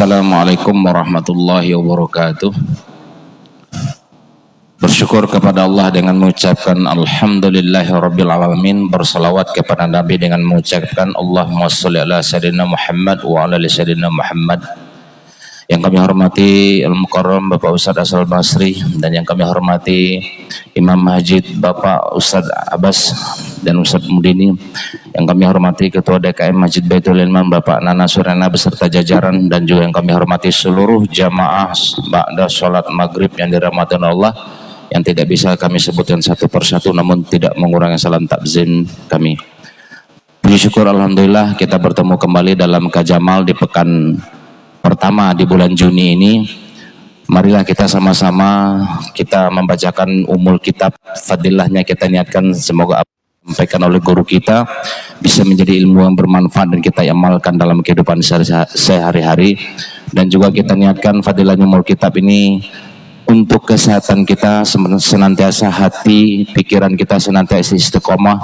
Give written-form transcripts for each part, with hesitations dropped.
Assalamualaikum warahmatullahi wabarakatuh. Bersyukur kepada Allah dengan mengucapkan alhamdulillahirabbil alamin, bersalawat kepada Nabi dengan mengucapkan Allahumma shalli ala sayyidina Muhammad wa ala ali sayyidina Muhammad. Yang kami hormati Al-Mukarram Bapak Ustadz Asal Basri, dan yang kami hormati Imam Masjid Bapak Ustadz Abbas dan Ustadz Mudini. Yang kami hormati Ketua DKM Masjid Baitul Ilman Bapak Nana Surena beserta jajaran, dan juga yang kami hormati seluruh jamaah ba'da sholat maghrib yang dirahmati Allah, yang tidak bisa kami sebutkan satu persatu namun tidak mengurangi salam takzim kami. Puji syukur alhamdulillah kita bertemu kembali dalam Kajamal di pekan pertama di bulan Juni ini. Marilah kita sama-sama kita membacakan umul kitab, fadilahnya kita niatkan semoga apa yang disampaikan oleh guru kita bisa menjadi ilmu yang bermanfaat dan kita amalkan dalam kehidupan sehari-hari. Dan juga kita niatkan fadilahnya umul kitab ini untuk kesehatan kita, senantiasa hati, pikiran kita senantiasa istiqomah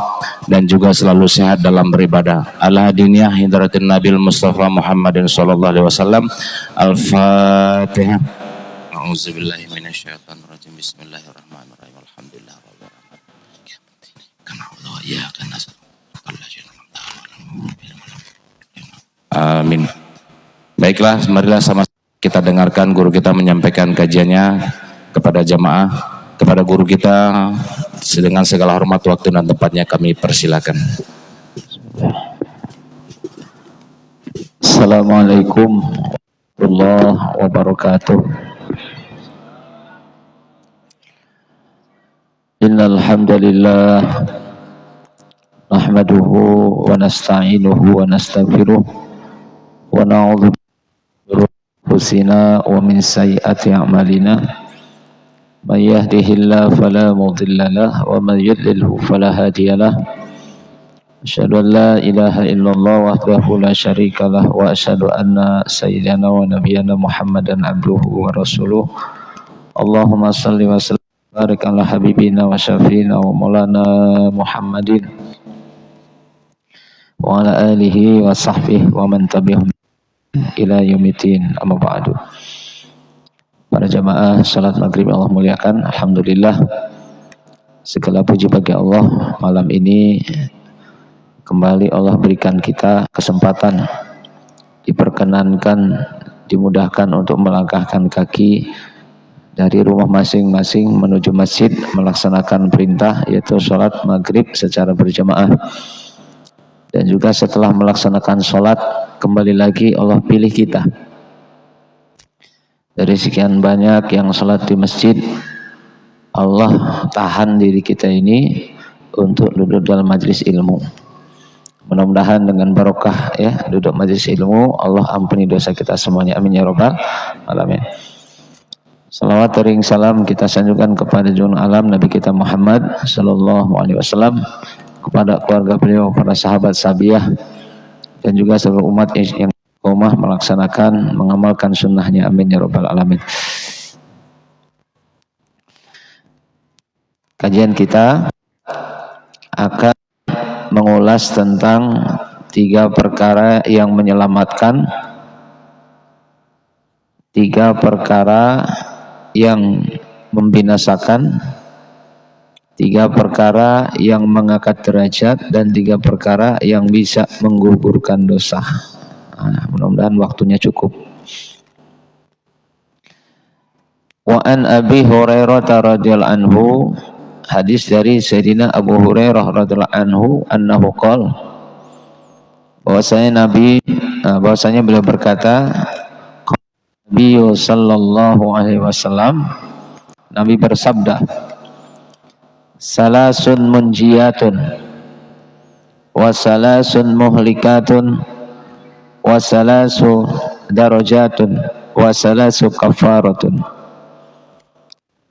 dan juga selalu sehat dalam beribadah. Al-Hadiniyah Hidratin Nabil Mustafa Muhammadin sallallahu alaihi wasallam. Al-Fatihah. A'udzubillahi minasyaitonirrajim. Bismillahirrahmanirrahim. Alhamdulillahirabbil alamin. Amin. Baiklah, marilah sama kita dengarkan guru kita menyampaikan kajiannya kepada jamaah, kepada guru kita dengan segala hormat, waktu dan tempatnya kami persilakan. Assalamualaikum warahmatullahi wabarakatuh. Innal hamdalillah nahmaduhu wa nasta'inuhu wa nastaghfiruh wa na'udzu billahi wa min sayyiati a'malina. May yahdihillahu fala mudilla lahu wa may yudlilhu fala hadiya lahu. Asyhadu an la ilaha illallah wahdahu la syarika lahu wa asyhadu anna sayyidana wa nabiyyana Muhammadan abduhu wa rasuluh. Allahumma shalli wa sallim barik ala habibina wa syafiina wa maulana Muhammadin wa ala alihi wa sahbihi wa man tabi'ahum ila yaumiddin, amma ba'du. Para jamaah salat maghrib Allah muliakan, alhamdulillah segala puji bagi Allah. Malam ini kembali Allah berikan kita kesempatan, diperkenankan, dimudahkan untuk melangkahkan kaki dari rumah masing-masing menuju masjid melaksanakan perintah yaitu sholat maghrib secara berjamaah. Dan juga setelah melaksanakan sholat, kembali lagi Allah pilih kita dari sekian banyak yang sholat di masjid. Allah tahan diri kita ini untuk duduk dalam majlis ilmu. Mudah-mudahan dengan barokah ya duduk majlis ilmu, Allah ampuni dosa kita semuanya, amin ya rabbal alamin. Salawat ring salam kita sanjungkan kepada junjungan alam Nabi kita Muhammad sallallahu alaihi wasallam, kepada keluarga beliau, para sahabat sahabiah, dan juga seluruh umat yang istiqomah melaksanakan, mengamalkan sunnahnya, amin ya rabbal alamin. Kajian kita akan mengulas tentang 3 perkara yang menyelamatkan, 3 perkara yang membinasakan, 3 perkara yang mengangkat derajat, dan 3 perkara yang bisa menggugurkan dosa. Mudah-mudahan waktunya cukup. Wa an Abi Hurairah radhiyallahu anhu, hadis dari Sayyidina Abu Hurairah radhiyallahu anhu, annahu qala, bahwasanya beliau berkata, Nabi sallallahu alaihi wasallam, Nabi bersabda, salasun munjiyatun wa salasun muhlikatun wa salasu darajatun wa salasu kafaratun.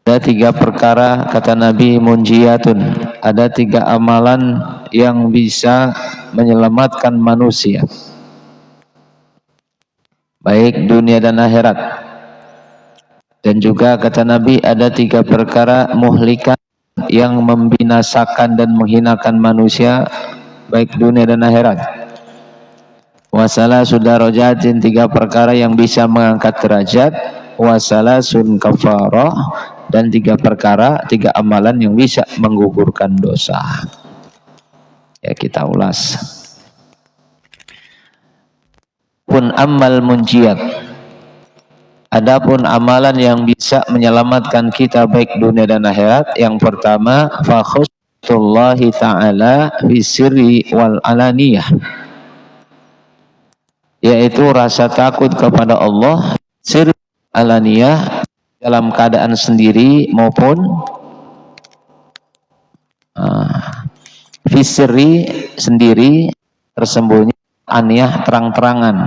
Ada 3 perkara, kata Nabi, munjiyatun, ada 3 amalan yang bisa menyelamatkan manusia baik dunia dan akhirat. Dan juga kata Nabi ada 3 perkara muhlikat yang membinasakan dan menghinakan manusia baik dunia dan akhirat. Wasalasu darajatin, 3 perkara yang bisa mengangkat derajat. Wasalasun kafarah, dan 3 perkara, 3 amalan yang bisa menggugurkan dosa. Ya, kita ulas. Pun amal munjiat, adapun amalan yang bisa menyelamatkan kita baik dunia dan akhirat, yang pertama fa khusatullahi ta'ala bisirri wal alaniyah, yaitu rasa takut kepada Allah sir alaniyah, dalam keadaan sendiri maupun fisri sendiri, tersembunyi, aniyah terang-terangan.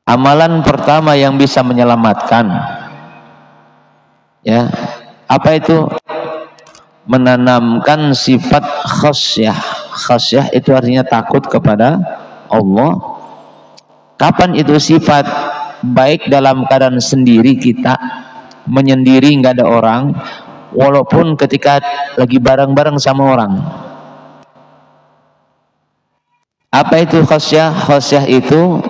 Amalan pertama yang bisa menyelamatkan, ya, apa itu? Menanamkan sifat khasyah. Khasyah itu artinya takut kepada Allah. Kapan itu sifat? Baik dalam keadaan sendiri, kita menyendiri, nggak ada orang, walaupun ketika lagi bareng-bareng sama orang. Apa itu khasyah? Khasyah itu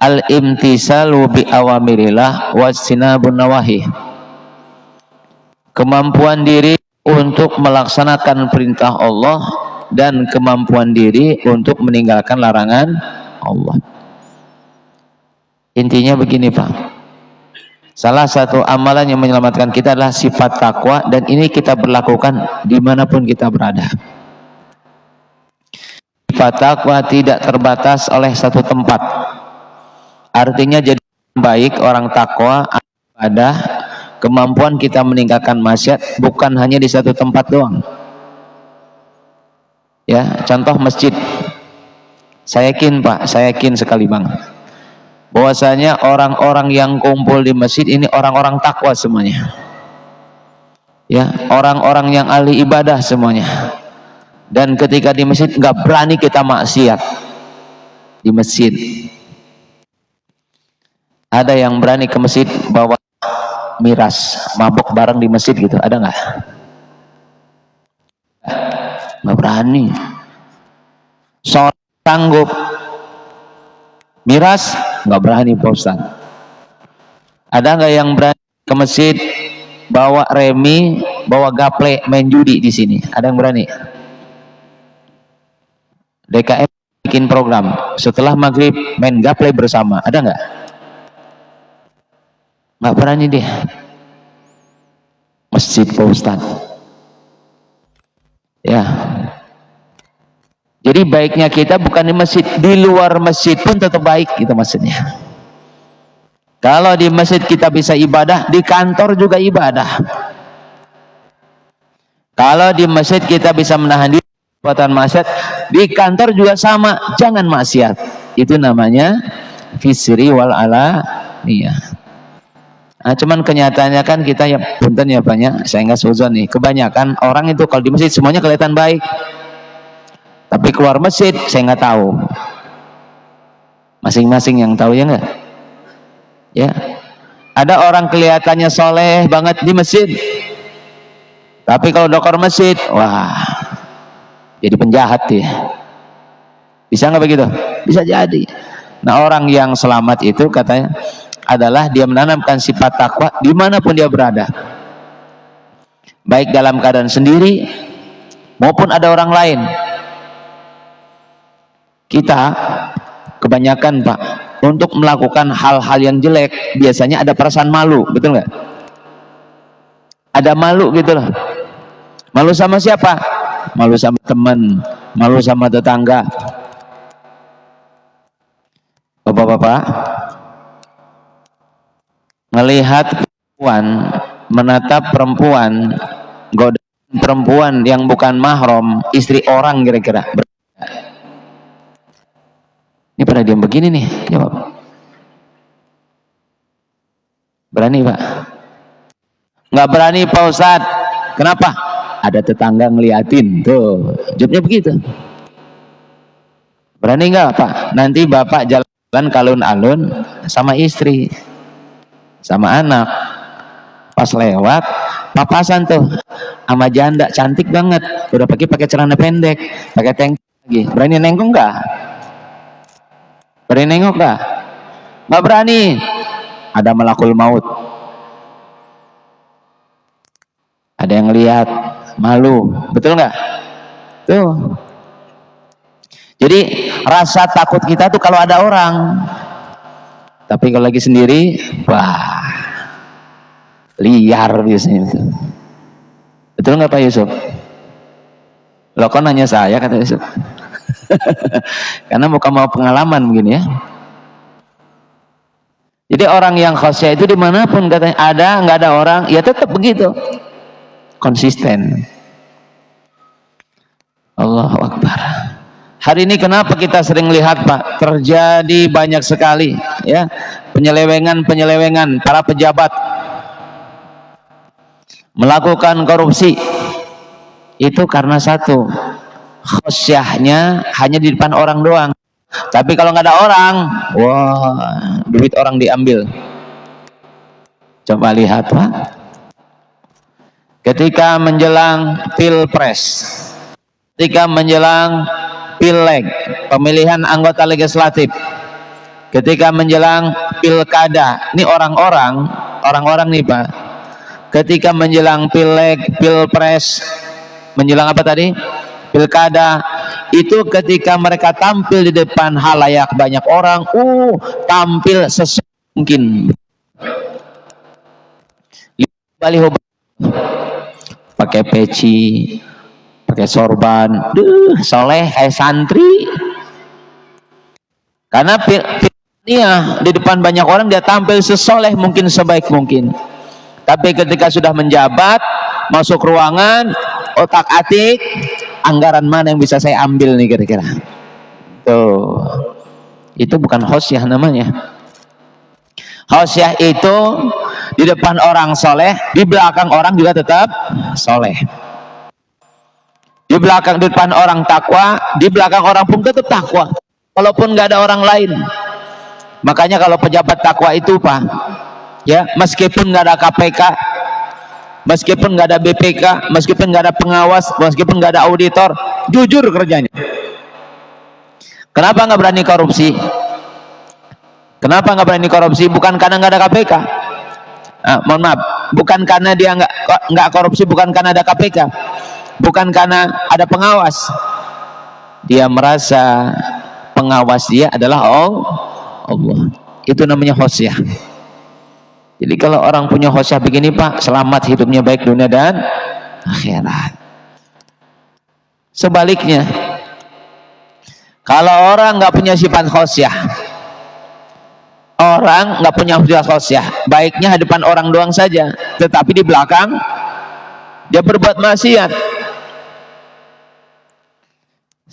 al-imtisalu bi awamirillah wastinabun nawahi, kemampuan diri untuk melaksanakan perintah Allah dan kemampuan diri untuk meninggalkan larangan Allah. Intinya begini Pak, salah satu amalan yang menyelamatkan kita adalah sifat takwa, dan ini kita berlakukan dimanapun kita berada. Sifat takwa tidak terbatas oleh satu tempat. Artinya jadi baik, orang takwa ada kemampuan kita meninggalkan maksiat bukan hanya di satu tempat doang. Ya, contoh masjid. Saya yakin Pak, saya yakin sekali Bang, bahwasanya orang-orang yang kumpul di masjid ini orang-orang takwa semuanya. Ya, orang-orang yang ahli ibadah semuanya. Dan ketika di masjid nggak berani kita maksiat di masjid. Ada yang berani ke masjid bawa miras, mabok bareng di masjid gitu, ada nggak? Nggak berani. Sholat sanggup, miras nggak berani Pak Ustaz. Ada nggak yang berani ke masjid bawa remi, bawa gaple, main judi di sini? Ada yang berani? DKM bikin program setelah maghrib main gaple bersama, ada nggak? Nggak berani dia. Masjid Pak Ustaz. Ya. Jadi baiknya kita bukan di masjid, di luar masjid pun tetap baik gitu maksudnya. Kalau di masjid kita bisa ibadah, di kantor juga ibadah. Kalau di masjid kita bisa menahan diri perbuatan maksiat, di kantor juga sama, jangan maksiat. Itu namanya fisri wal alaniyah. Nah, cuman kenyataannya kan kita ya punten ya banyak, saya nggak suzon nih, kebanyakan orang itu kalau di masjid semuanya kelihatan baik, tapi keluar masjid saya nggak tahu. Masing-masing yang tahu ya nggak? Ya, ada orang kelihatannya soleh banget di masjid, tapi kalau udah keluar masjid, wah, jadi penjahat dia. Bisa nggak begitu? Bisa jadi. Nah, orang yang selamat itu katanya adalah dia menanamkan sifat takwa dimanapun dia berada, baik dalam keadaan sendiri maupun ada orang lain. Kita kebanyakan Pak, untuk melakukan hal-hal yang jelek biasanya ada perasaan malu, betul nggak? Ada malu gitu loh. Malu sama siapa? Malu sama teman, malu sama tetangga. Bapak-bapak, ngelihat perempuan, menatap perempuan, godaan perempuan yang bukan mahram, istri orang kira-kira. Ini pada diam begini nih, jawab. Berani Pak? Nggak berani Pak Ustadz. Kenapa? Ada tetangga ngeliatin, tuh. Jawabnya begitu. Berani nggak Pak? Nanti Bapak jalan kalun-alun sama istri, sama anak, pas lewat papasan tuh sama janda cantik banget, udah pakai celana pendek, pakai tank lagi. Berani nengok nggak? Berani nengok nggak? Nggak berani. Ada malakul maut. Ada yang lihat, malu, betul nggak? Tuh. Jadi rasa takut kita tuh kalau ada orang. Tapi kalau lagi sendiri, wah, liar biasanya itu. Betul nggak Pak Yusuf? Loh kok nanya saya, kata Yusuf. Karena bukan mau pengalaman begini ya. Jadi orang yang khasyah itu dimanapun katanya ada, nggak ada orang, ya tetap begitu. Konsisten. Allahu Akbar. Hari ini kenapa kita sering lihat Pak, terjadi banyak sekali ya penyelewengan para pejabat melakukan korupsi. Itu karena satu, khosyahnya hanya di depan orang doang. Tapi kalau nggak ada orang, wah, duit orang diambil. Coba lihat Pak, ketika menjelang pilpres, ketika menjelang pileg, pemilihan anggota legislatif, ketika menjelang pilkada, ini orang-orang nih Pak, ketika menjelang pileg, pilpres, menjelang apa tadi? Pilkada, itu ketika mereka tampil di depan halayak banyak orang, tampil sesuai mungkin. Baliho pakai peci, pakai sorban, soleh kayak santri. Karena di depan banyak orang dia tampil sesoleh mungkin, sebaik mungkin. Tapi ketika sudah menjabat, masuk ruangan, otak-atik, anggaran mana yang bisa saya ambil nih kira-kira? Tuh, itu bukan khosyah namanya. Khosyah itu di depan orang soleh, di belakang orang juga tetap soleh. Di belakang, di depan orang takwa, di belakang orang pun tetap takwa, walaupun nggak ada orang lain. Makanya kalau pejabat takwa itu Pak, ya meskipun nggak ada KPK, meskipun nggak ada BPK, meskipun nggak ada pengawas, meskipun nggak ada auditor, jujur kerjanya. Kenapa nggak berani korupsi? Kenapa nggak berani korupsi? Bukan karena nggak ada KPK. Mohon maaf, bukan karena dia nggak korupsi, bukan karena ada KPK. Bukan karena ada pengawas. Dia merasa pengawas dia adalah Allah. Itu namanya khosyah. Jadi kalau orang punya khosyah begini Pak, selamat hidupnya baik dunia dan akhirat. Sebaliknya, kalau orang nggak punya sifat khosyah, orang nggak punya sifat khosyah, baiknya hadapan orang doang saja, tetapi di belakang dia berbuat maksiat.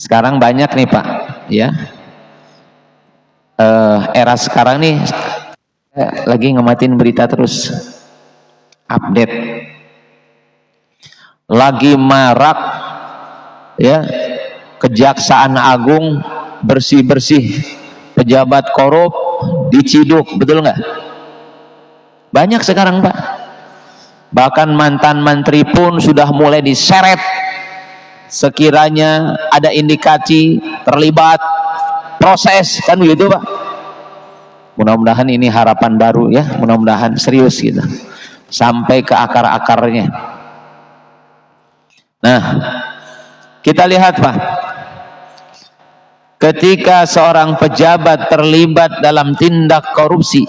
Sekarang banyak nih Pak, ya, era sekarang nih lagi ngematin berita terus, update, lagi marak, ya, Kejaksaan Agung bersih-bersih pejabat korup diciduk, betul nggak? Banyak sekarang Pak, bahkan mantan menteri pun sudah mulai diseret sekiranya ada indikasi terlibat proses, kan begitu Pak. Mudah-mudahan ini harapan baru ya, mudah-mudahan serius gitu sampai ke akar-akarnya. Nah, kita lihat Pak, ketika seorang pejabat terlibat dalam tindak korupsi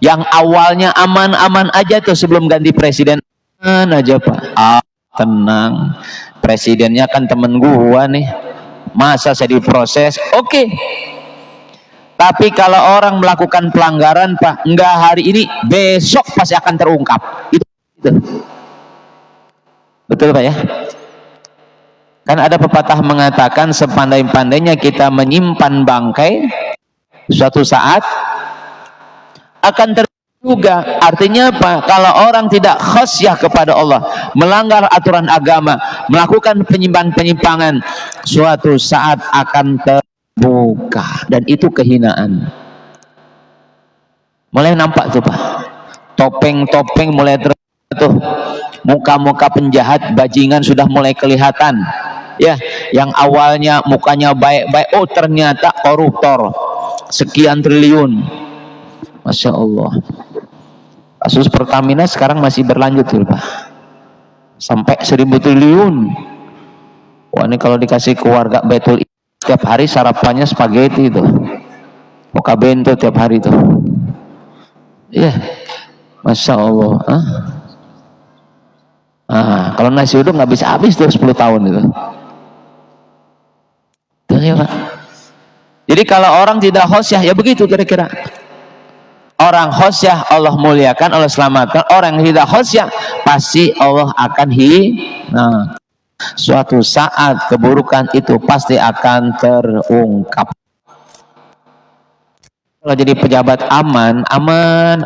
yang awalnya aman-aman aja tuh sebelum ganti presiden aja Pak, tenang, presidennya kan temen gua nih, masa saya diproses? Oke. Tapi kalau orang melakukan pelanggaran Pak, enggak hari ini, besok pasti akan terungkap. Itu. Betul Pak ya? Kan ada pepatah mengatakan, sepandai-pandainya kita menyimpan bangkai, suatu saat akan juga. Artinya apa? Kalau orang tidak khasyah kepada Allah, melanggar aturan agama, melakukan penyimpangan, suatu saat akan terbuka, dan itu kehinaan. Mulai nampak tuh Pak, topeng-topeng mulai tuh, muka-muka penjahat bajingan sudah mulai kelihatan, ya, yang awalnya mukanya baik-baik, oh ternyata koruptor sekian triliun. Masya Allah. Kasus Pertamina sekarang masih berlanjut tuh Pak, sampai 1.000 triliun. Wah, ini kalau dikasih keluarga betul tiap hari sarapannya spaghetti itu, muka bento tiap hari tuh. Iya, Masya Allah. Kalau nasi uduk nggak bisa habis tuh 10 tahun itu. Ya, Pak. Jadi kalau orang tidak khosyah ya begitu kira-kira. Orang khosyah Allah muliakan, Allah selamatkan. Orang yang tidak khosyah pasti Allah akan suatu saat keburukan itu pasti akan terungkap. Kalau jadi pejabat aman,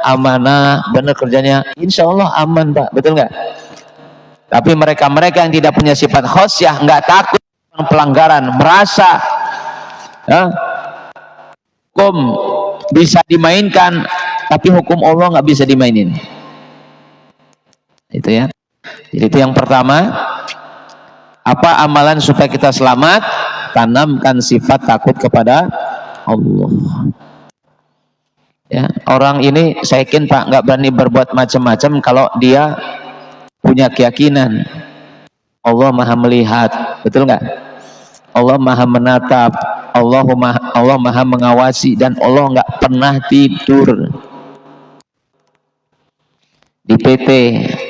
amanah, benar kerjanya, insya Allah aman Pak, betul nggak? Tapi mereka-mereka yang tidak punya sifat khosyah, nggak takut pelanggaran, merasa hukum bisa dimainkan, tapi hukum Allah nggak bisa dimainin. Itu ya. Jadi itu yang pertama. Apa amalan supaya kita selamat? Tanamkan sifat takut kepada Allah. Ya, orang ini saya yakin Pak nggak berani berbuat macam-macam kalau dia punya keyakinan Allah Maha melihat, betul nggak? Allah Maha menatap, Allah Maha mengawasi, dan Allah nggak pernah tidur. Di PT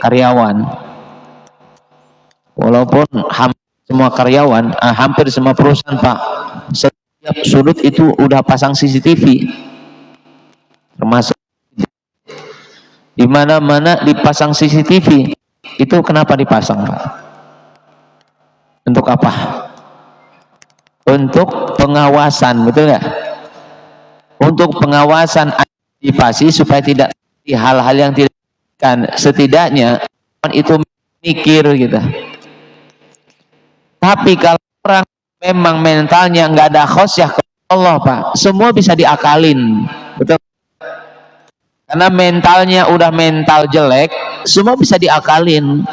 karyawan, walaupun hampir semua karyawan, hampir semua perusahaan Pak, setiap sudut itu udah pasang CCTV, termasuk di mana-mana dipasang CCTV. Itu kenapa dipasang Pak? Untuk apa? Untuk pengawasan, betul nggak? Untuk pengawasan, antisipasi supaya tidak hal-hal yang tidak kan, setidaknya itu mikir gitu. Tapi kalau orang memang mentalnya nggak ada khosyah ke Allah Pak, semua bisa diakalin, betul? Karena mentalnya udah mental jelek, semua bisa diakalin.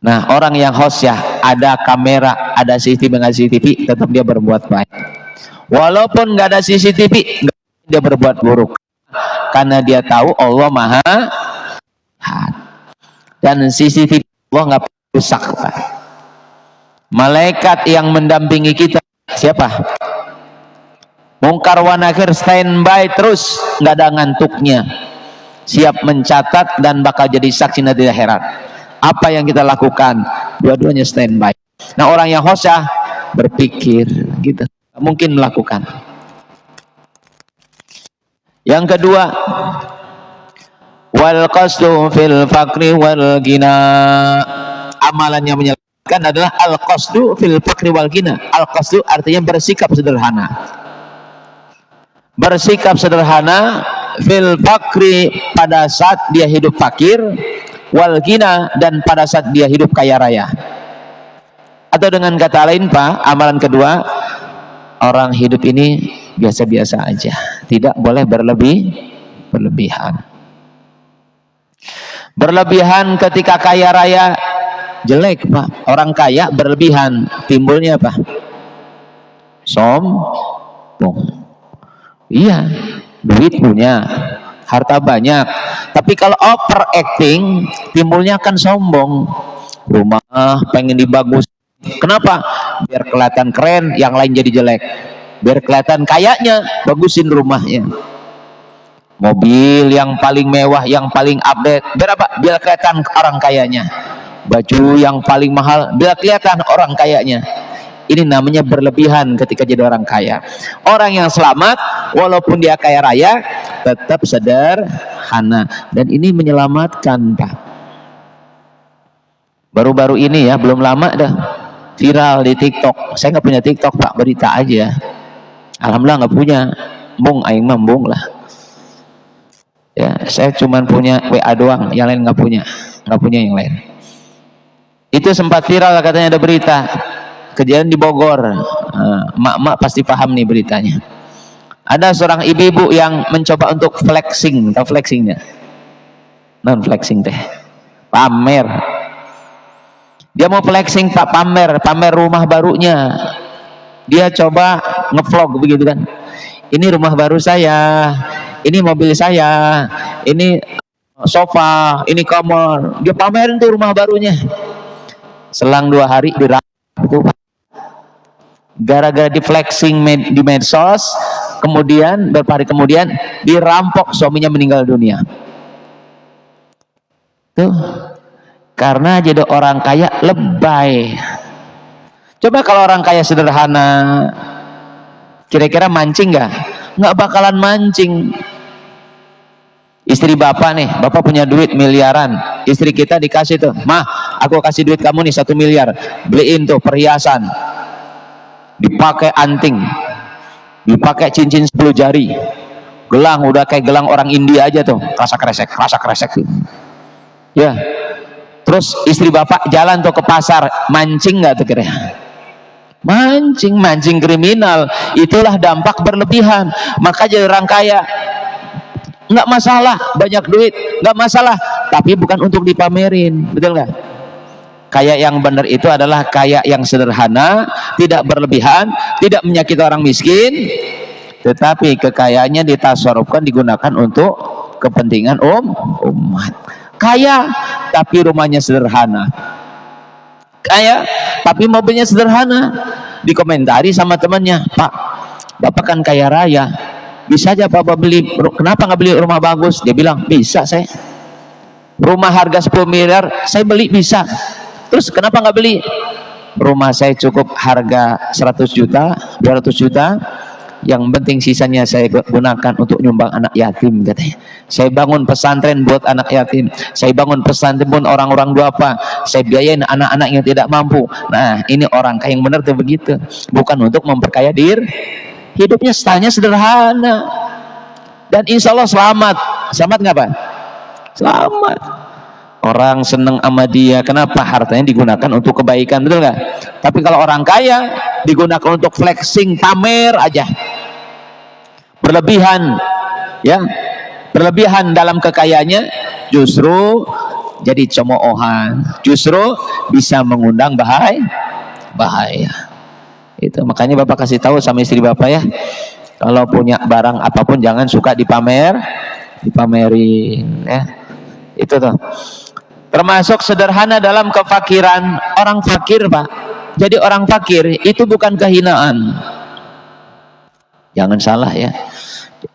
Nah, orang yang khosyah, ada kamera, ada CCTV, tetap dia berbuat baik. Walaupun nggak ada CCTV, dia berbuat buruk. Karena dia tahu Allah Maha lihat. Dan CCTV Allah nggak rusak Pak. Malaikat yang mendampingi kita siapa? Mungkar wa nakir standby terus, nggak ada ngantuknya, siap mencatat dan bakal jadi saksi nanti di akhirat. Apa yang kita lakukan, dua-duanya standby. Nah, orang yang khosyah berpikir gitu, mungkin melakukan. Yang kedua, wal qasdu fil fakri wal gina. Amalan yang menyelamatkan adalah al qasdu fil fakri wal gina. Al qasdu artinya bersikap sederhana. Bersikap sederhana fil fakri, pada saat dia hidup fakir, wal gina, dan pada saat dia hidup kaya raya. Atau dengan kata lain Pak, amalan kedua, orang hidup ini biasa-biasa aja, tidak boleh berlebihan. Berlebihan ketika kaya raya jelek Pak. Orang kaya berlebihan, timbulnya apa? Sombong. Iya, duit punya, harta banyak, tapi kalau overacting, timbulnya akan sombong. Rumah pengen dibagus, kenapa? Biar kelihatan keren, yang lain jadi jelek. Biar kelihatan kayaknya, bagusin rumahnya. Mobil yang paling mewah, yang paling update, biar apa? Biar kelihatan orang kayanya. Baju yang paling mahal, biar kelihatan orang kayanya. Ini namanya berlebihan ketika jadi orang kaya. Orang yang selamat, walaupun dia kaya raya, tetap sederhana. Dan ini menyelamatkan Pak. Baru-baru ini ya, belum lama dah, viral di TikTok. Saya nggak punya TikTok Pak, berita aja. Alhamdulillah nggak punya. Bung, aing mambung lah. Ya, saya cuman punya WA doang, yang lain nggak punya yang lain. Itu sempat viral, katanya ada berita kejadian di Bogor. Mak-mak pasti paham nih beritanya. Ada seorang ibu-ibu yang mencoba untuk flexing, tahu flexingnya? Non flexing teh, pamer. Dia mau flexing Pak, pamer rumah barunya. Dia coba ngevlog begitu kan. Ini rumah baru saya, ini mobil saya, ini sofa, ini kamar. Dia pamerin tuh rumah barunya. Selang 2 hari dirampok. Gara-gara di flexing di medsos, kemudian beberapa hari kemudian dirampok, suaminya meninggal dunia. Tuh, karena jadi orang kaya lebay. Coba kalau orang kaya sederhana, kira-kira mancing nggak? Nggak bakalan mancing. Istri bapak nih, bapak punya duit miliaran, istri kita dikasih tuh, mah aku kasih duit kamu nih 1 miliar, beliin tuh perhiasan, dipakai anting, dipakai cincin 10 jari, gelang udah kayak gelang orang India aja tuh, rasa kresek tuh. Ya, terus istri bapak jalan tuh ke pasar, mancing nggak tuh kira? Mancing kriminal. Itulah dampak berlebihan. Maka jadi orang kaya nggak masalah, banyak duit nggak masalah, tapi bukan untuk dipamerin, betul nggak? Kaya yang benar itu adalah kaya yang sederhana, tidak berlebihan, tidak menyakiti orang miskin, tetapi kekayaannya ditasarrufkan, digunakan untuk kepentingan umat. Kaya tapi rumahnya sederhana, kaya tapi mobilnya sederhana. Dikomentari sama temannya, Pak, bapak kan kaya raya, bisa aja bapak beli, kenapa nggak beli rumah bagus? Dia bilang, bisa saya, rumah harga 10 miliar saya beli bisa. Terus kenapa nggak beli? Rumah saya cukup harga 100 juta 200 juta, yang penting sisanya saya gunakan untuk nyumbang anak yatim, katanya. Saya bangun pesantren buat anak yatim, saya bangun pesantren buat orang-orang duafa, saya biayain anak-anak yang tidak mampu. Nah, ini orang kaya yang benar tuh begitu, bukan untuk memperkaya diri. Hidupnya stylenya sederhana, dan insya Allah selamat nggak Pak? Selamat. Orang seneng sama dia, kenapa? Hartanya digunakan untuk kebaikan, betul nggak? Tapi kalau orang kaya digunakan untuk flexing, pamer aja, berlebihan, ya, berlebihan dalam kekayaannya, justru jadi cemoohan, justru bisa mengundang bahaya. Itu makanya bapak kasih tahu sama istri bapak ya, kalau punya barang apapun jangan suka dipamerin, ya. Itu tuh termasuk sederhana dalam kefakiran. Orang fakir Pak, jadi orang fakir itu bukan kehinaan, jangan salah ya.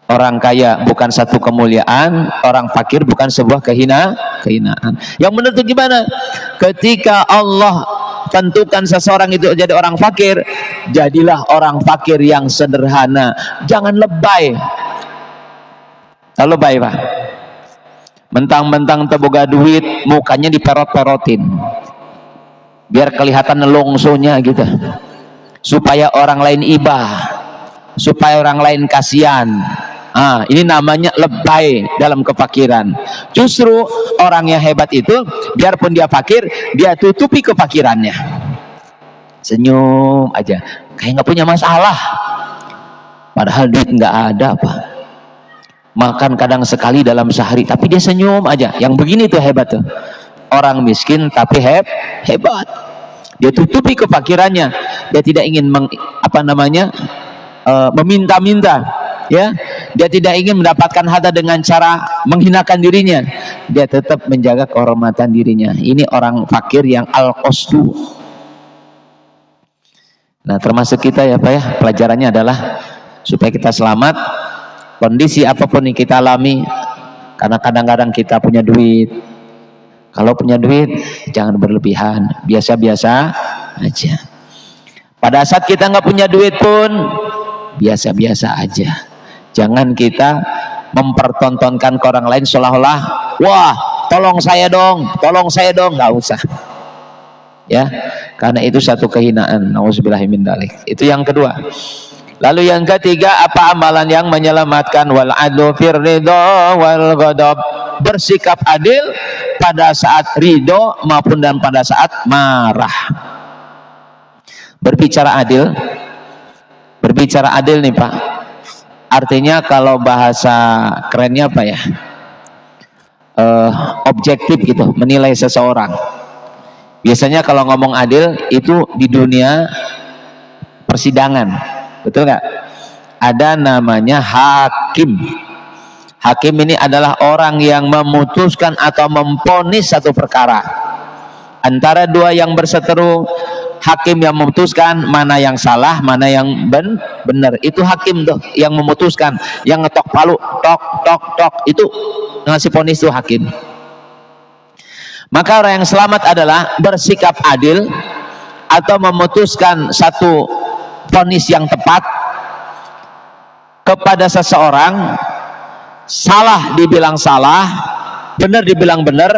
Orang kaya bukan satu kemuliaan, orang fakir bukan sebuah kehinaan. Yang benar itu gimana? Ketika Allah tentukan seseorang itu jadi orang fakir, jadilah orang fakir yang sederhana, jangan lebay. Lebay Pak, mentang-mentang teboga duit, mukanya diperot-perotin biar kelihatan nelongsonya gitu, supaya orang lain ibah, supaya orang lain kasihan. Ini namanya lebay dalam kefakiran. Justru orang yang hebat itu, biarpun dia fakir, dia tutupi kefakirannya, senyum aja, kayak nggak punya masalah, padahal duit nggak ada Pak. Makan kadang sekali dalam sehari, tapi dia senyum aja. Yang begini tuh hebat tuh, orang miskin tapi hebat. Dia tutupi kefakirannya, dia tidak ingin meminta-minta, ya. Dia tidak ingin mendapatkan harta dengan cara menghinakan dirinya, dia tetap menjaga kehormatan dirinya. Ini orang fakir yang al-qasdu. Nah, termasuk kita ya Pak ya, pelajarannya adalah supaya kita selamat kondisi apapun yang kita alami. Karena kadang-kadang kita punya duit, kalau punya duit jangan berlebihan, biasa-biasa aja. Pada saat kita nggak punya duit pun biasa-biasa aja. Jangan kita mempertontonkan ke orang lain seolah-olah, wah tolong saya dong, nggak usah ya, karena itu satu kehinaan. Nauzubillahi min dzalik. Itu yang kedua. Lalu yang ketiga, apa amalan yang menyelamatkan? Wal adlu fir ridho wal ghadab, bersikap adil pada saat ridho maupun dan pada saat marah. Berbicara adil nih Pak, artinya kalau bahasa kerennya apa ya, objektif gitu, menilai seseorang. Biasanya kalau ngomong adil itu di dunia persidangan, betul nggak? Ada namanya hakim. Hakim ini adalah orang yang memutuskan atau memvonis satu perkara antara dua yang berseteru. Hakim yang memutuskan mana yang salah, mana yang benar. Itu hakim tuh yang memutuskan, yang ngetok palu, tok tok tok, itu ngasih vonis itu hakim. Maka orang yang selamat adalah bersikap adil atau memutuskan satu vonis yang tepat kepada seseorang. Salah dibilang salah, benar dibilang benar,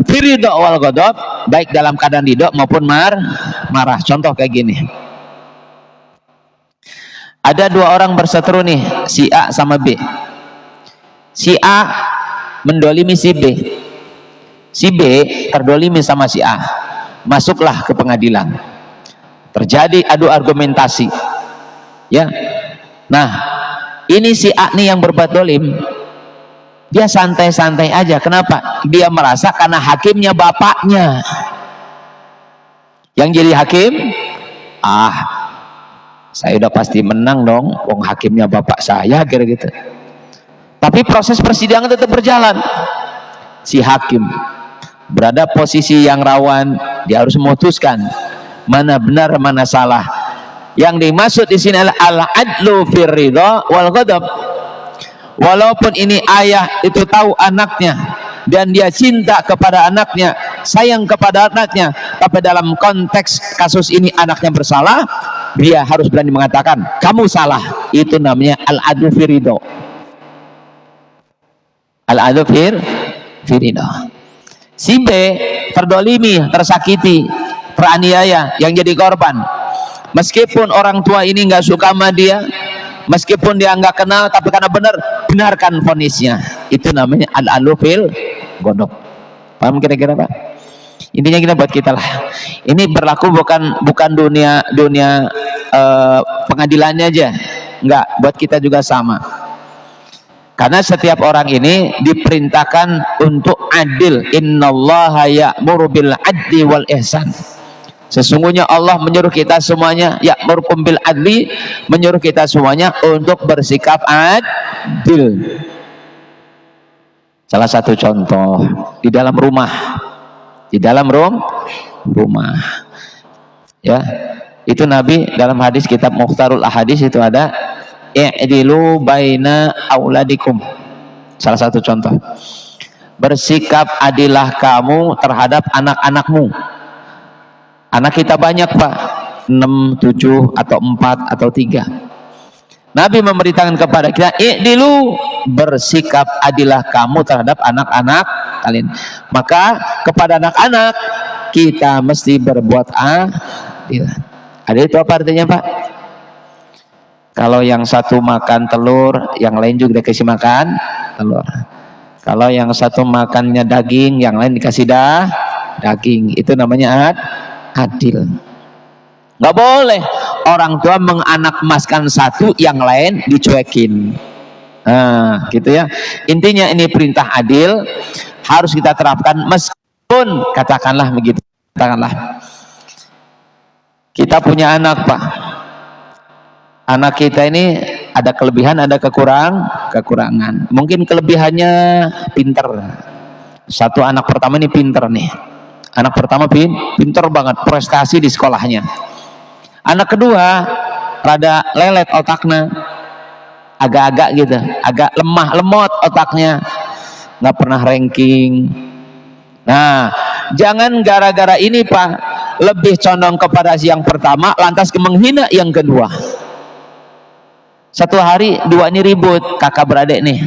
firidho wal ghadab, baik dalam keadaan ridho maupun marah. Contoh kayak gini, ada dua orang berseteru nih, si A sama B. Si A mendolimi si B, si B terdolimi sama si A. Masuklah ke pengadilan, terjadi adu argumentasi, ya. Nah, ini si A nih yang berbuat dolim, dia santai-santai aja. Kenapa? Dia merasa karena hakimnya bapaknya yang jadi hakim. Saya udah pasti menang dong, wong hakimnya bapak saya, kira gitu. Tapi proses persidangan tetap berjalan. Si hakim berada posisi yang rawan, dia harus memutuskan mana benar mana salah. Yang dimaksud di sini adalah al-adlu fir ridha wal ghadab. Walaupun ini ayah itu tahu anaknya dan dia cinta kepada anaknya, sayang kepada anaknya, tapi dalam konteks kasus ini anaknya bersalah, dia harus berani mengatakan kamu salah. Itu namanya al-adlu fir ridha. Al-adlu fir ridha. Si B terdolimi, tersakiti, teraniaya, yang jadi korban. Meskipun orang tua ini nggak suka sama dia, meskipun dia nggak kenal, tapi karena benar, benarkan vonisnya. Itu namanya al-adlu fil ghadab. Paham kira-kira Pak? Intinya kita buat kita lah. Ini berlaku bukan dunia pengadilannya aja, enggak, buat kita juga sama. Karena setiap orang ini diperintahkan untuk adil. Innallaha ya'muru bil adli wal ihsan. Sesungguhnya Allah menyuruh kita semuanya, ya'murukum bil adli, menyuruh kita semuanya untuk bersikap adil. Salah satu contoh di dalam rumah, rumah, ya, itu Nabi dalam hadis kitab Mukhtarul Ahadits itu ada i'dilu baina auladikum. Salah satu contoh, bersikap adillah kamu terhadap anak-anakmu. Anak kita banyak Pak, 6, 7, atau 4, atau 3. Nabi memberitakan kepada kita, i'dilu, bersikap adillah kamu terhadap anak-anak kalian. Maka kepada anak-anak kita mesti berbuat adil. Adil itu apa artinya Pak? Kalau yang satu makan telur, yang lain juga dikasih makan telur. Kalau yang satu makannya daging, yang lain dikasih daging. Itu namanya adil. Nggak boleh orang tua menganakmaskan satu, yang lain dicuekin. Nah, gitu ya. Intinya ini perintah adil harus kita terapkan, meskipun katakanlah begitu. Katakanlah kita punya anak Pak. Anak kita ini ada kelebihan, ada kekurangan. Mungkin kelebihannya pinter. Satu anak pertama ini pinter nih. Anak pertama pinter banget, prestasi di sekolahnya. Anak kedua rada lelet otaknya, agak-agak gitu, agak lemot otaknya, nggak pernah ranking. Nah, jangan gara-gara ini Pak lebih condong kepada yang pertama, lantas menghina yang kedua. Satu hari dua ini ribut, kakak beradik nih,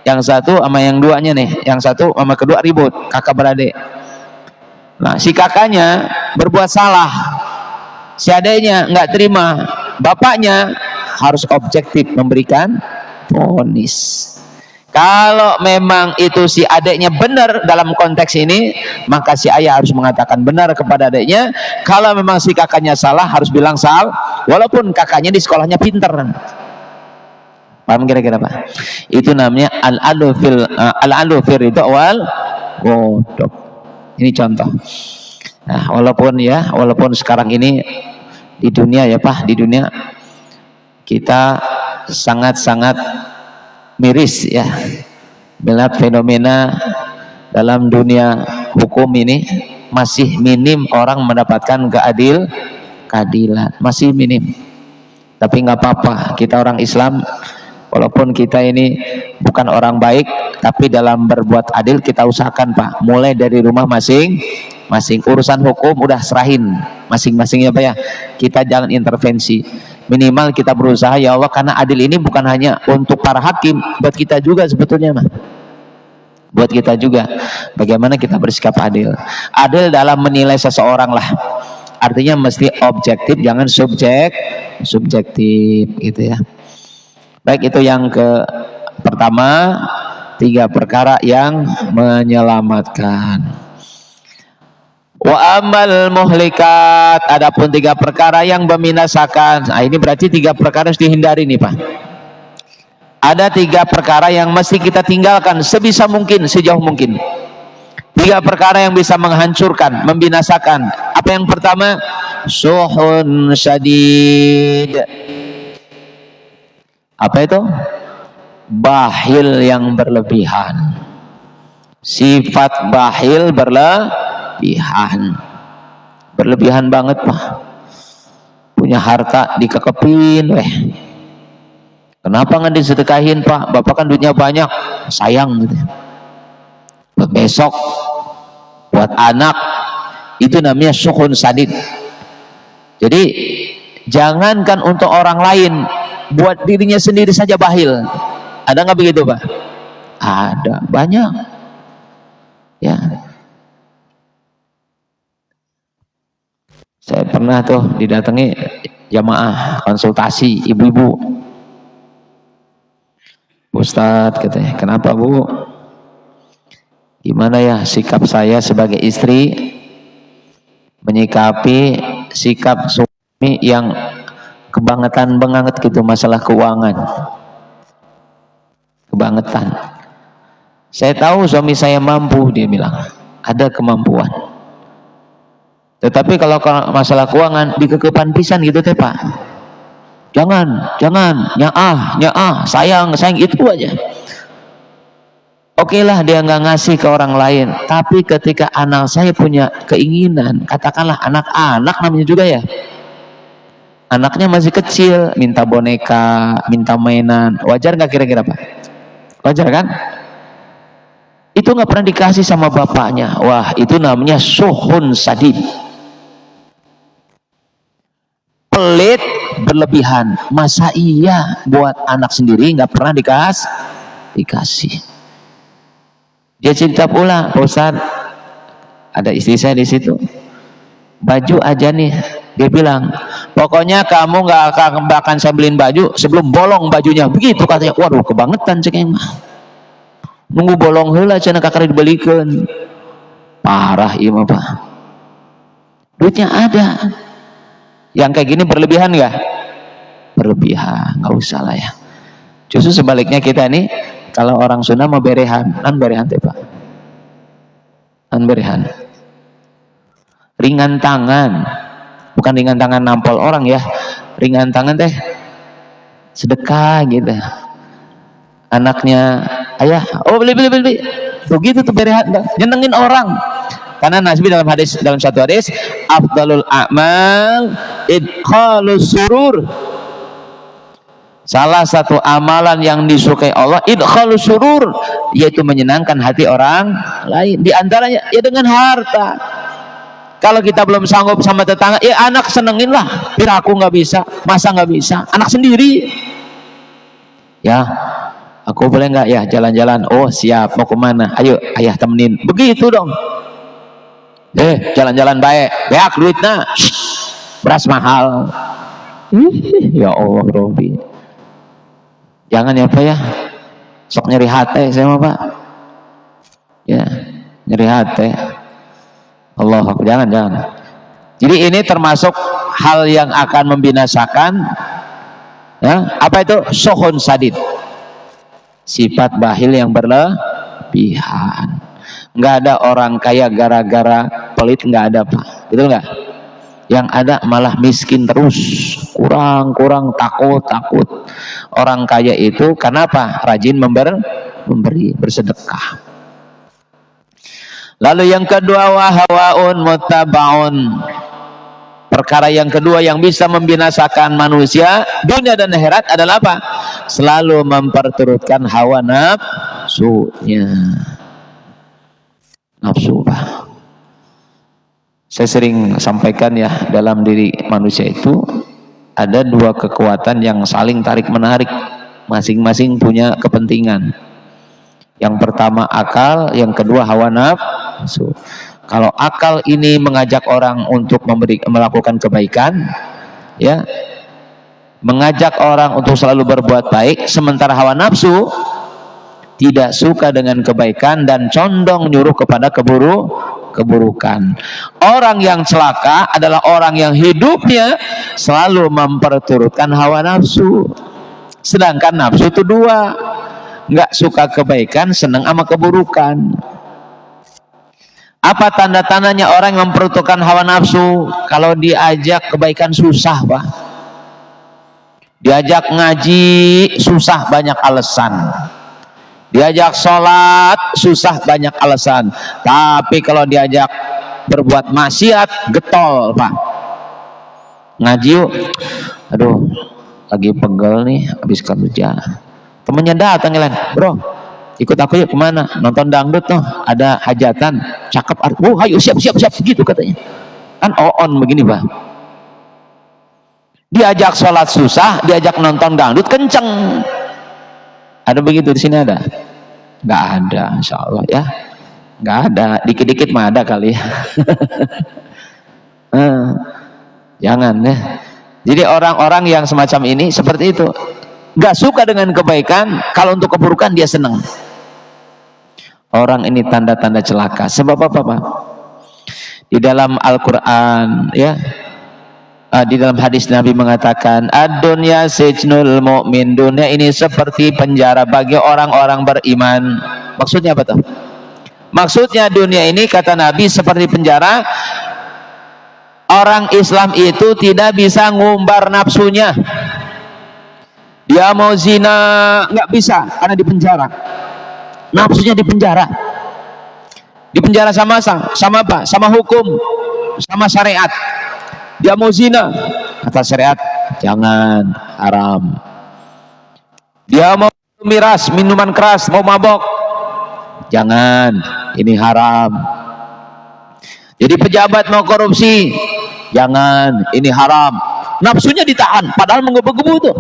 yang satu sama yang duanya nih, yang satu sama kedua ribut, kakak beradik. Nah, si kakaknya berbuat salah, si adiknya nggak terima, bapaknya harus objektif memberikan vonis. Kalau memang itu si adiknya benar dalam konteks ini, maka si ayah harus mengatakan benar kepada adiknya. Kalau memang si kakaknya salah, harus bilang salah, walaupun kakaknya di sekolahnya pinter. Paham kira-kira Pak? Itu namanya al-adlu fir ridha wal ghadab. Ini contoh. Nah, walaupun sekarang ini di dunia ya Pak, di dunia kita sangat-sangat miris ya melihat fenomena dalam dunia hukum ini, masih minim orang mendapatkan keadilan, masih minim. Tapi nggak apa-apa, kita orang Islam, walaupun kita ini bukan orang baik, tapi dalam berbuat adil kita usahakan Pak, mulai dari rumah masing-masing. Urusan hukum udah serahin masing-masing ya Pak ya, kita jangan intervensi. Minimal kita berusaha ya Allah, karena adil ini bukan hanya untuk para hakim, buat kita juga sebetulnya mah, buat kita juga. Bagaimana kita bersikap adil dalam menilai seseorang lah, artinya mesti objektif, jangan subjektif gitu ya. Baik, itu yang pertama, 3 perkara yang menyelamatkan. Wa amal muhlikat, adapun 3 perkara yang membinasakan. Nah, ini berarti 3 perkara harus dihindari nih Pak. Ada 3 perkara yang mesti kita tinggalkan sebisa mungkin, sejauh mungkin. 3 perkara yang bisa menghancurkan, membinasakan. Apa yang pertama? Suhun syadid. Apa itu? Bakhil yang berlebihan. Sifat bakhil berlebihan banget Pak. Punya harta dikekepin Kenapa nggak disedekahin Pak? Bapak kan duitnya banyak, sayang gitu. Buat besok, buat anak, itu namanya syukhun sadid. Jadi jangankan untuk orang lain, buat dirinya sendiri saja bakhil. Ada nggak begitu Pak? Ada, banyak. Ya. Saya pernah tuh didatangi jamaah konsultasi ibu-ibu. Ustadz katanya, kenapa Bu? Gimana ya sikap saya sebagai istri menyikapi sikap suami yang kebangetan banget gitu masalah keuangan. Kebangetan. Saya tahu suami saya mampu, dia bilang, ada kemampuan. Tetapi kalau masalah keuangan dikekepan pisan gitu teh Pak. Jangan, nyaah, sayang itu aja. Oke lah dia nggak ngasih ke orang lain, tapi ketika anak saya punya keinginan, katakanlah anak-anak namanya juga ya, anaknya masih kecil, minta boneka, minta mainan, wajar nggak kira-kira Pak? Wajar kan? Itu nggak pernah dikasih sama bapaknya. Wah, itu namanya suhun sadid. Pelit berlebihan. Masa iya buat anak sendiri nggak pernah dikasih. Dia cerita pula, Pak Ustadz, ada istri saya di situ, baju aja nih, dia bilang, pokoknya kamu nggak akan saya beliin baju sebelum bolong bajunya. Begitu katanya. Waduh, kebangetan cekeng mah. Nunggu bolong heula cenah kakak dibelikan. Parah iya mah Pak. Duitnya ada. Yang kayak gini berlebihan nggak? Berlebihan, nggak usah lah ya. Justru sebaliknya kita nih, kalau orang Sunda mau berehan, berehan teh Pak. Berehan. Ringan tangan, bukan ringan tangan nampol orang ya. Ringan tangan teh sedekah gitu. Anaknya, ayah, oh beli. Begitu tuh berehan, nyenengin orang. Karena Nabi dalam satu hadis, afdalul a'mal idkhalus surur. Salah satu amalan yang disukai Allah idkhalus surur, yaitu menyenangkan hati orang lain. Di antaranya ya dengan harta. Kalau kita belum sanggup sama tetangga, ya anak senengin lah. Biar aku nggak bisa, masa nggak bisa? Anak sendiri. Ya, aku boleh nggak ya jalan-jalan? Oh siap, mau kemana? Ayo ayah temenin. Begitu dong. Jalan-jalan baik, beak duitnya, beras mahal. Ya Allah Robi, jangan ya Pak ya, sok nyeri hati saya mah Pak. Ya, nyeri hati. Allah, jangan. Jadi ini termasuk hal yang akan membinasakan. Ya, apa itu? Suhun sadid, sifat bakhil yang berlebihan. Nggak ada orang kaya gara-gara pelit, nggak ada Pak, betul nggak? Yang ada malah miskin terus, kurang takut. Orang kaya itu karena apa? Rajin memberi, bersedekah. Lalu yang kedua, wahawaun mutabaun. Perkara yang kedua yang bisa membinasakan manusia dunia dan akhirat adalah apa? Selalu memperturutkan hawa nafsunya. Nafsu Pak. Saya sering sampaikan ya, dalam diri manusia itu ada dua kekuatan yang saling tarik menarik, masing-masing punya kepentingan. Yang pertama akal, yang kedua hawa nafsu. Kalau akal ini mengajak orang untuk melakukan kebaikan, ya, mengajak orang untuk selalu berbuat baik, sementara hawa nafsu tidak suka dengan kebaikan dan condong nyuruh kepada keburukan. Orang yang celaka adalah orang yang hidupnya selalu memperturutkan hawa nafsu. Sedangkan nafsu itu dua, nggak suka kebaikan, senang sama keburukan. Apa tanda-tandanya orang yang memperturutkan hawa nafsu? Kalau diajak kebaikan susah Pak, diajak ngaji susah, banyak alasan. Diajak sholat susah, banyak alasan. Tapi kalau diajak berbuat maksiat, getol Pak. Ngaji yuk, aduh lagi pegel nih habis kerja. Temennya datang Len, bro ikut aku yuk kemana, nonton dangdut tuh, ada hajatan, cakep, oh ayo siap gitu katanya. Kan on begini Pak. Diajak sholat susah, diajak nonton dangdut kenceng. Ada begitu di sini ada? Nggak ada, insya Allah ya. Nggak ada, dikit-dikit mah ada kali ya. Jangan ya. Jadi orang-orang yang semacam ini seperti itu, nggak suka dengan kebaikan, kalau untuk keburukan dia senang. Orang ini tanda-tanda celaka. Sebab apa Pak? Di dalam Al-Quran ya, di dalam hadis Nabi mengatakan, ad-dunya sijnul mu'min, dunia ini seperti penjara bagi orang-orang beriman. Maksudnya apa tuh? Maksudnya dunia ini kata Nabi seperti penjara. Orang Islam itu tidak bisa ngumbar nafsunya. Dia mau zina nggak bisa karena di penjara. Nafsunya di penjara. Di penjara sama apa? Sama hukum, sama syariat. Dia mau zina, kata syariat jangan, haram. Dia mau miras, minuman keras, mau mabok, jangan, ini haram. Jadi pejabat mau korupsi, jangan, ini haram. Nafsunya ditahan, padahal menggebu-gebu tuh.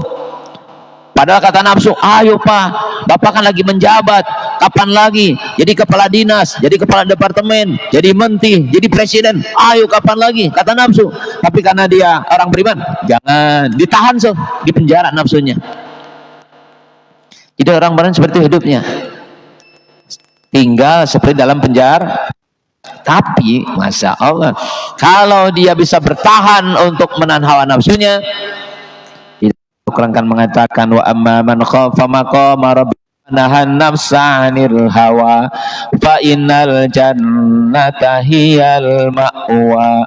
Padahal kata nafsu, ayo Pak, Bapak kan lagi menjabat, kapan lagi jadi kepala dinas, jadi kepala departemen, jadi menteri, jadi presiden, ayo kapan lagi, kata nafsu. Tapi karena dia orang beriman, jangan, ditahan di penjara nafsunya. Jadi orang beriman seperti hidupnya, tinggal seperti dalam penjara. Tapi Masya Allah, kalau dia bisa bertahan untuk menahan hawa nafsunya, Al-Quran kan mengatakan, wa amma man khafa maqama rabbih nahan nafsa 'anil hawa fa innal jannata hiyal ma'wa.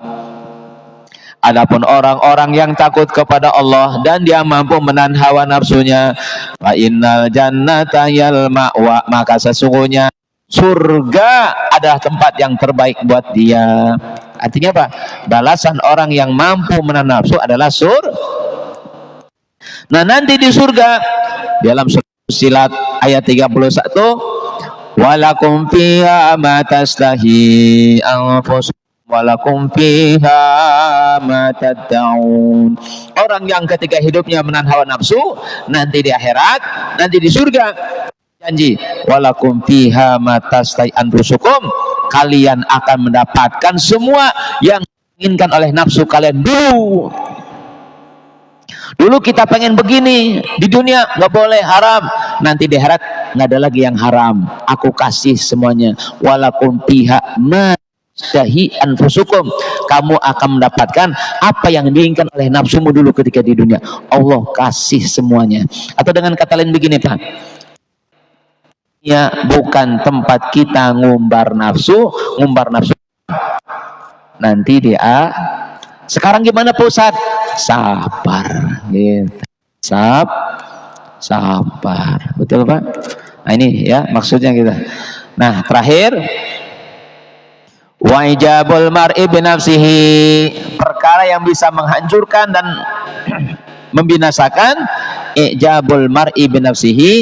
Adapun orang-orang yang takut kepada Allah dan dia mampu menahan hawa nafsunya, fa innal jannata hiyal ma'wa, maka sesungguhnya surga adalah tempat yang terbaik buat dia. Artinya apa? Balasan orang yang mampu menahan nafsu adalah surga. Nah nanti di surga, dalam surah Fussilat ayat 31, walakum fiha ma tastahi anfusukum walakum fiha ma tad'un. Orang yang ketika hidupnya menahan hawa nafsu, nanti di akhirat, nanti di surga, janji walakum fiha ma tastahi anfusukum, kalian akan mendapatkan semua yang diinginkan oleh nafsu kalian dulu. Dulu kita pengen begini, di dunia nggak boleh, haram. Nanti di akhirat nggak ada lagi yang haram. Aku kasih semuanya. Walakum fiha ma tastahi anfusukum. Kamu akan mendapatkan apa yang diinginkan oleh nafsumu dulu ketika di dunia. Allah kasih semuanya. Atau dengan kata lain begini Pak, ya bukan tempat kita ngumbar nafsu nanti dia. Sekarang gimana Pak Ustadz? Sabar gitu. Sabar, betul Pak? Nah ini ya maksudnya kita. Nah terakhir, wa ijabul mar'i binafsihi, perkara yang bisa menghancurkan dan membinasakan ijabul mar'i binafsihi,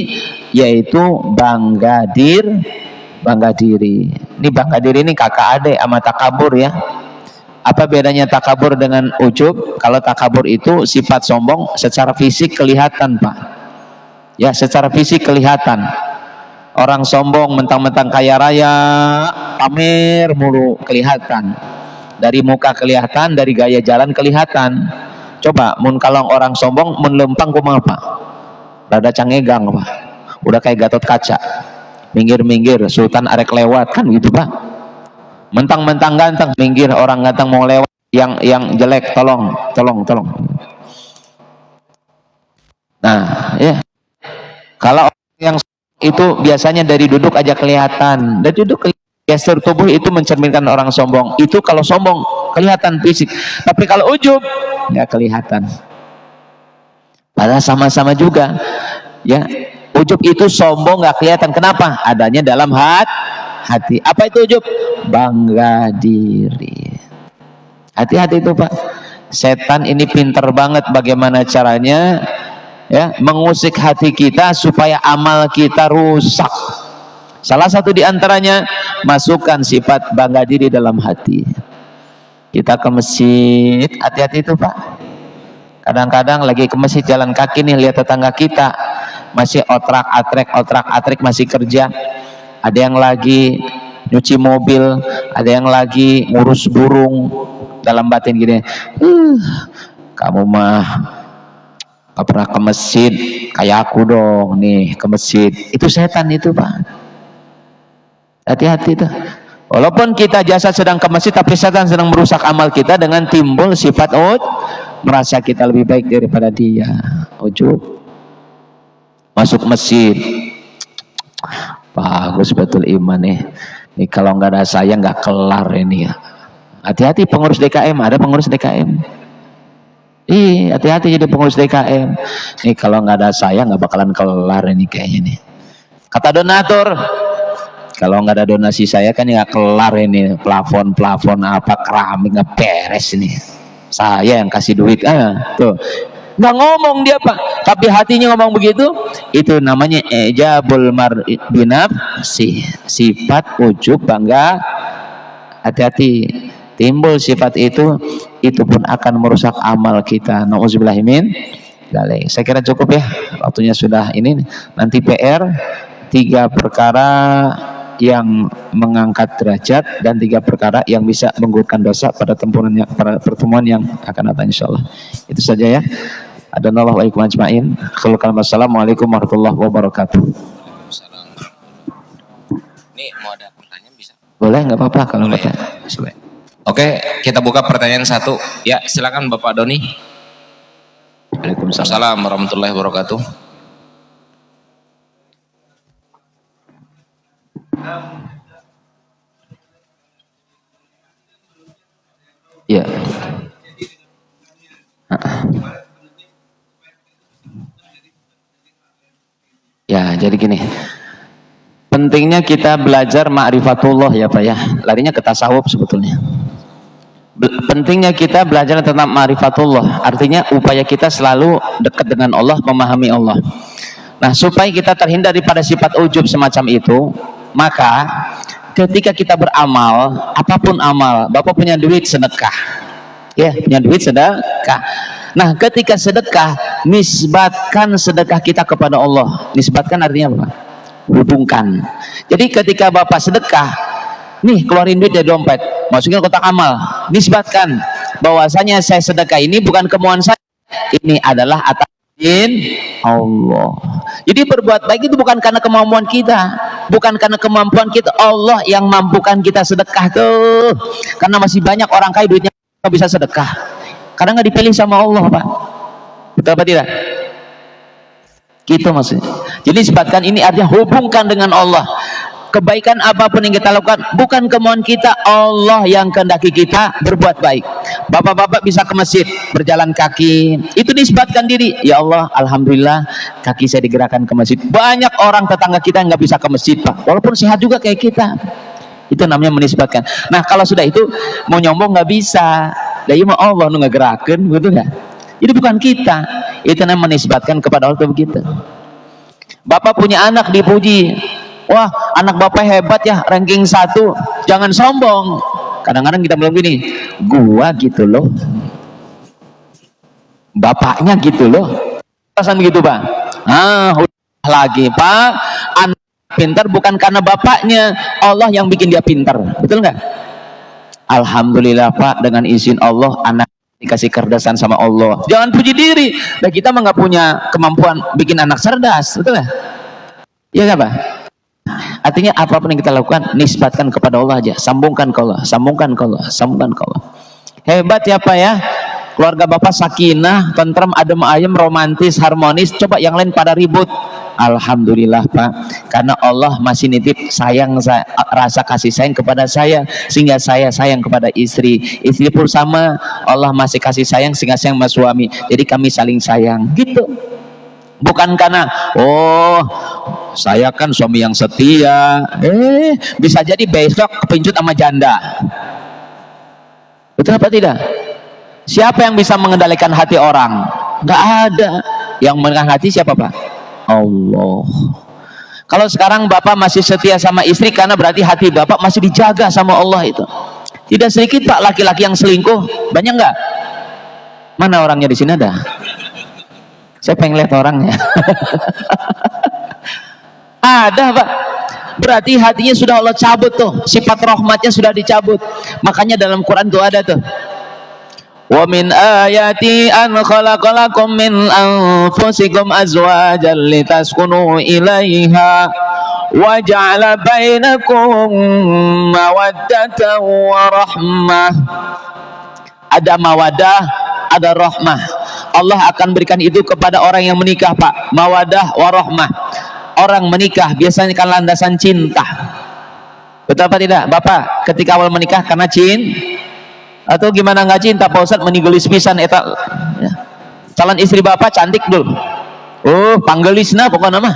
yaitu bangga diri. Ini bangga diri ini kakak adik sama takabur ya. Apa bedanya takabur dengan ujub? Kalau takabur itu sifat sombong secara fisik kelihatan Pak ya, secara fisik kelihatan. Orang sombong mentang-mentang kaya raya, pamer mulu, kelihatan. Dari muka kelihatan, dari gaya jalan kelihatan. Coba mun kalau orang sombong mun lempang kumaha Pak? Rada cangegang Pak. Udah kayak Gatot Kaca. Minggir-minggir, sultan arek lewat kan gitu Pak. Mentang-mentang ganteng, minggir, orang ganteng mau lewat, yang jelek tolong. Nah, ya. Kalau yang itu biasanya dari duduk aja kelihatan. Dari duduk gestur tubuh itu mencerminkan orang sombong. Itu kalau sombong kelihatan fisik. Tapi kalau ujub nggak kelihatan. Padahal sama-sama juga. Ya, ujub itu sombong nggak kelihatan. Kenapa? Adanya dalam hati. Apa itu ujub? Bangga diri. Hati-hati itu Pak. Setan ini pinter banget bagaimana caranya ya mengusik hati kita supaya amal kita rusak. Salah satu diantaranya masukkan sifat bangga diri dalam hati. Kita ke masjid, hati-hati itu Pak. Kadang-kadang lagi ke masjid jalan kaki nih, lihat tetangga kita masih otrak-atrek masih kerja. Ada yang lagi nyuci mobil, ada yang lagi ngurus burung. Dalam batin gini, kamu mah gak pernah ke masjid, kayak aku dong nih ke masjid. Itu setan itu Pak. Hati-hati tuh. Walaupun kita jasad sedang ke masjid, tapi setan sedang merusak amal kita dengan timbul sifat merasa kita lebih baik daripada dia. Ujub. Masuk masjid, bagus betul iman nih. Ini kalau nggak ada saya nggak kelar ini ya. Hati-hati pengurus DKM, ada pengurus DKM. Hati-hati jadi pengurus DKM. Nih kalau nggak ada saya nggak bakalan kelar ini kayaknya nih. Kata donatur, kalau nggak ada donasi saya kan nggak kelar ini, plafon apa keramik nggak beres ini. Saya yang kasih duit, tuh nggak ngomong dia Pak, tapi hatinya ngomong begitu. Itu namanya ijabul mar'i binafsi, sifat ujub bangga. Hati-hati, timbul sifat itu pun akan merusak amal kita. Nauzubillahi min dzalik. Saya kira cukup ya, waktunya sudah ini. Nanti PR 3 perkara yang mengangkat derajat dan 3 perkara yang bisa menggugurkan dosa pada pertemuan yang akan datang insyaallah. Itu saja ya. Adanallahu wa iyyakum ajmain. Assalamualaikum warahmatullahi wabarakatuh. Ini mau ada pertanyaan bisa? Boleh, nggak apa-apa kalau boleh. Oke, kita buka pertanyaan 1. Ya, silakan Bapak Doni. Waalaikumsalam warahmatullahi wabarakatuh. Ya. Ya, jadi gini. Pentingnya kita belajar ma'rifatullah ya Pak ya. Larinya ke tasawuf sebetulnya. Pentingnya kita belajar tentang ma'rifatullah. Artinya upaya kita selalu dekat dengan Allah, memahami Allah. Nah, supaya kita terhindar daripada sifat ujub semacam itu, maka ketika kita beramal, apapun amal, Bapak punya duit sedekah. Ya, punya duit sedekah. Nah, ketika sedekah, nisbatkan sedekah kita kepada Allah. Nisbatkan artinya apa? Hubungkan. Jadi ketika Bapak sedekah, nih keluarin duit dari dompet, masukin kotak amal, nisbatkan bahwasanya saya sedekah ini bukan kemauan saya, ini adalah atas izin Allah. Jadi berbuat baik itu bukan karena kemampuan kita, bukan karena kemampuan kita, Allah yang mampukan kita sedekah tuh. Karena masih banyak orang kaya duitnya nggak bisa sedekah, karena nggak dipilih sama Allah Pak. Betul apa tidak? Gitu maksudnya. Jadi sebabkan ini artinya hubungkan dengan Allah. Kebaikan apapun yang kita lakukan bukan kemauan kita, Allah yang kehendaki kita berbuat baik. Bapak-bapak bisa ke masjid berjalan kaki, itu disebabkan diri. Ya Allah, alhamdulillah kaki saya digerakkan ke masjid. Banyak orang tetangga kita nggak bisa ke masjid, Pak, walaupun sehat juga kayak kita. Itu namanya menisbatkan. Nah kalau sudah itu mau nyombong nggak bisa. Dari mau Allah nu ngegerakan, betul nggak? Jadi bukan kita, itu namanya menisbatkan kepada Allah begitu. Bapak punya anak dipuji, wah anak bapak hebat ya, ranking 1, jangan sombong. Kadang-kadang kita bilang gini, gua gitu loh, bapaknya gitu loh, perasaan begitu Pak. Udah lagi Pak, anak pintar bukan karena bapaknya, Allah yang bikin dia pintar, betul nggak? Alhamdulillah Pak, dengan izin Allah anak dikasih kecerdasan sama Allah. Jangan puji diri. Dan kita mah nggak punya kemampuan bikin anak cerdas, betul nggak? Iya nggak Pak? Artinya apapun yang kita lakukan nisbatkan kepada Allah aja, sambungkan ke Allah, sambungkan ke Allah, sambungkan ke Allah. Hebat ya Pak ya, keluarga Bapak sakinah, tentram, adem ayem, romantis, harmonis. Coba yang lain pada ribut. Alhamdulillah Pak, karena Allah masih nitip sayang, rasa kasih sayang kepada saya, sehingga saya sayang kepada istri. Istri pun sama, Allah masih kasih sayang sehingga sayang sama suami. Jadi kami saling sayang gitu. Bukan karena oh saya kan suami yang setia, bisa jadi besok kepincut sama janda. Betul apa tidak? Siapa yang bisa mengendalikan hati orang? Nggak ada. Yang mengendalikan hati siapa Pak? Allah. Kalau sekarang Bapak masih setia sama istri, karena berarti hati Bapak masih dijaga sama Allah itu. Tidak sedikit Pak laki-laki yang selingkuh, banyak nggak? Mana orangnya di sini ada? Saya pengen lihat orangnya. Ada Pak. Berarti hatinya sudah Allah cabut tuh, sifat rahmatnya sudah dicabut. Makanya dalam Quran tuh ada tuh, wa min ayati an khalaqalakum min anfusikum azwajan litaskunu ilaiha wa ja'ala bainakum mawaddatan wa rahmah. Ada mawadah, ada rahmah. Allah akan berikan itu kepada orang yang menikah Pak, mawadah wa rahmah. Orang menikah biasanya kan landasan cinta, betul apa tidak Bapak? Ketika awal menikah karena atau gimana nggak cinta Pak Ustadz, meninggalis pisan eta ya. Calon istri Bapak cantik dulu, panggelisna pokoknya mah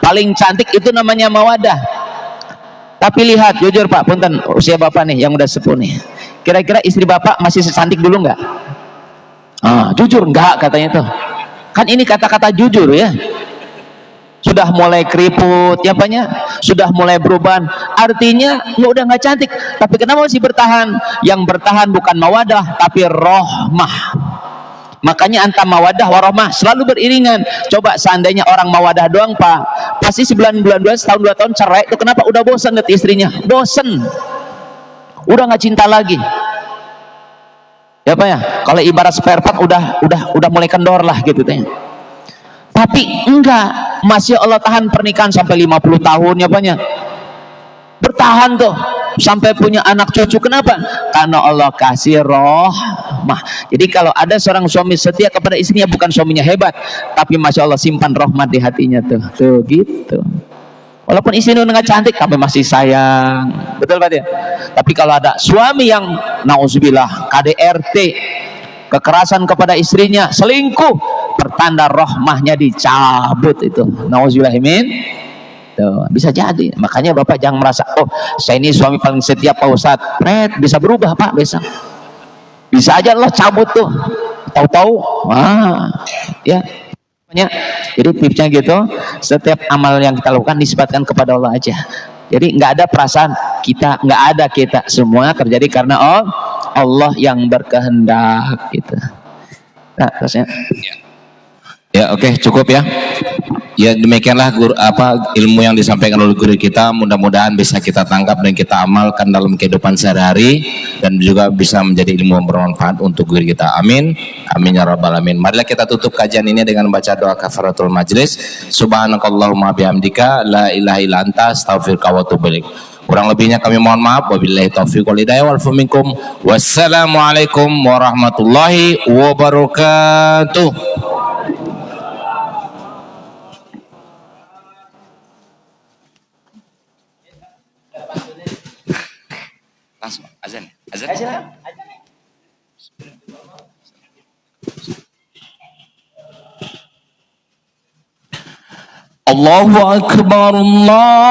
paling cantik, itu namanya mawadah. Tapi lihat jujur Pak, punten usia Bapak nih yang udah sepuh nih, kira-kira istri Bapak masih secantik dulu nggak? Jujur nggak katanya tuh, kan ini kata-kata jujur ya. Sudah mulai keriput ya Paknya, sudah mulai berubah, artinya lu udah nggak cantik. Tapi kenapa masih bertahan? Yang bertahan bukan mawadah tapi rohmah. Makanya antara mawadah warohmah selalu beriringan. Coba seandainya orang mawadah doang Pak, pasti sebulan-bulan, setahun 2 tahun cerai itu. Kenapa? Udah bosan lihat istrinya, bosan, udah nggak cinta lagi ya Pak ya. Kalau ibarat spare part udah mulai kendor lah gitu tanya. Tapi enggak, masih Allah tahan pernikahan sampai 50 tahun ya Pak ya. Bertahan tuh sampai punya anak cucu. Kenapa? Karena Allah kasih rahmah. Jadi kalau ada seorang suami setia kepada istrinya, bukan suaminya hebat, tapi masya Allah simpan rahmat di hatinya tuh gitu. Walaupun istrinya nggak cantik, tapi masih sayang, betul Pak ya. Tapi kalau ada suami yang nauzubillah KDRT, kekerasan kepada istrinya, selingkuh, pertanda rahmahnya dicabut itu, nauzubillahimin. Tuh, bisa jadi. Makanya Bapak jangan merasa, oh saya ini suami paling setia Pak Ustadz. Bisa berubah Pak besok. Bisa aja Allah cabut tuh. Tahu-tahu, ya. Jadi tipsnya gitu, setiap amal yang kita lakukan nisbatkan kepada Allah aja. Jadi nggak ada perasaan kita, nggak ada kita, semua terjadi karena Allah yang berkehendak gitu. Nah, terusnya. Ya oke, cukup ya. Ya demikianlah ilmu yang disampaikan oleh guru kita, mudah-mudahan bisa kita tangkap dan kita amalkan dalam kehidupan sehari-hari, dan juga bisa menjadi ilmu yang bermanfaat untuk guru kita. Amin, amin ya rabbal alamin. Marilah kita tutup kajian ini dengan baca doa kafaratul majlis. Subhanakallahumma bihamdika la ilaha illa anta astaghfiruka wa atubu ilaik. Kurang lebihnya kami mohon maaf. Wabillahi taufiq wal hidayah wal minkum. Wassalamualaikum warahmatullahi wabarakatuh. langsung azan. Azan. Allahu akbar, Allahu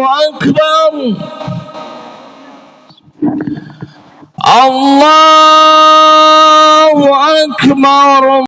akbar, Allahu akbar.